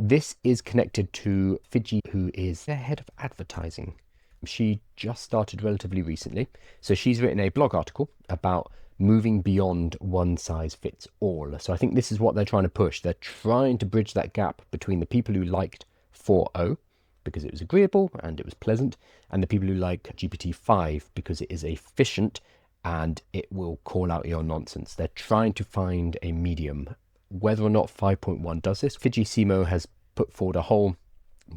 This is connected to Fiji, who is their head of advertising. She just started relatively recently. So she's written a blog article about moving beyond one size fits all. So I think this is what they're trying to push. They're trying to bridge that gap between the people who liked 4.0 because it was agreeable and it was pleasant, and the people who like GPT-5 because it is efficient and it will call out your nonsense. They're trying to find a medium. Whether or not 5.1 does this, Fiji Simo has put forward a whole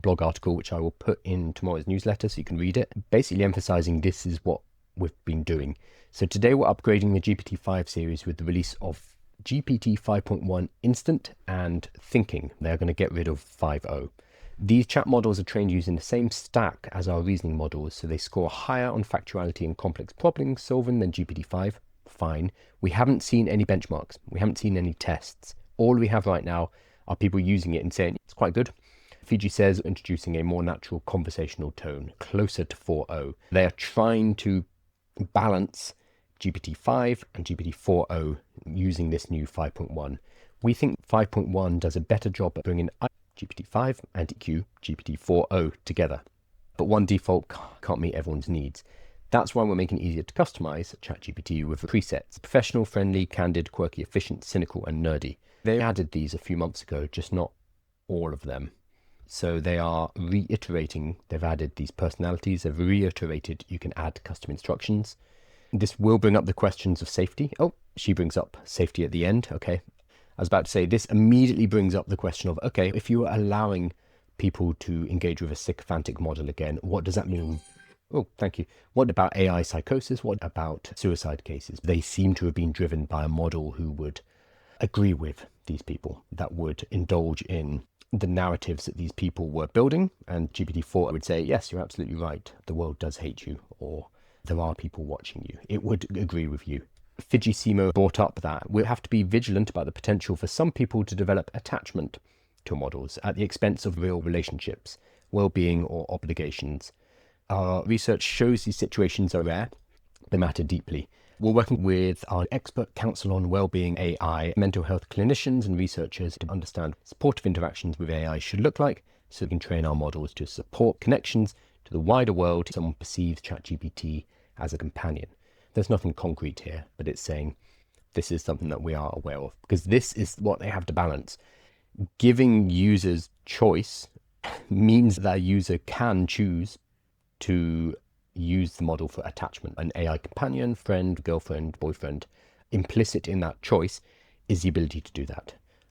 blog article, which I will put in tomorrow's newsletter so you can read it, basically emphasizing this is what we've been doing. So today we're upgrading the GPT-5 series with the release of GPT 5.1 Instant and Thinking. They're going to get rid of 5.0. These chat models are trained using the same stack as our reasoning models, so they score higher on factuality and complex problem solving than GPT-5. Fine. We haven't seen any benchmarks. We haven't seen any tests. All we have right now are people using it and saying it's quite good. Fiji says introducing a more natural conversational tone, closer to 4.0. They are trying to balance GPT-5 and GPT-4.0 using this new 5.1. We think 5.1 does a better job at bringing GPT-5 and GPT-4.0 together. But one default can't meet everyone's needs. That's why we're making it easier to customize ChatGPT with presets. Professional, friendly, candid, quirky, efficient, cynical, and nerdy. They added these a few months ago, just not all of them. So they are reiterating, they've added these personalities, they've reiterated you can add custom instructions. This will bring up the questions of safety. Oh, she brings up safety at the end. Okay. I was about to say this immediately brings up the question of, okay, if you are allowing people to engage with a sycophantic model again, what does that mean? Oh, thank you. What about AI psychosis? What about suicide cases? They seem to have been driven by a model who would agree with these people, that would indulge in the narratives that these people were building. And GPT-4 would say, yes, you're absolutely right. The world does hate you, or there are people watching you. It would agree with you. Fiji Simo brought up that we'll have to be vigilant about the potential for some people to develop attachment to models at the expense of real relationships, well-being, or obligations. Our research shows these situations are rare. They matter deeply. We're working with our expert council on well-being AI, mental health clinicians and researchers to understand supportive interactions with AI should look like, so we can train our models to support connections to the wider world. Someone perceives ChatGPT as a companion. There's nothing concrete here, but it's saying this is something that we are aware of, because this is what they have to balance. Giving users choice means that a user can choose to use the model for attachment, an AI companion, friend, girlfriend, boyfriend. Implicit in that choice is the ability to do that.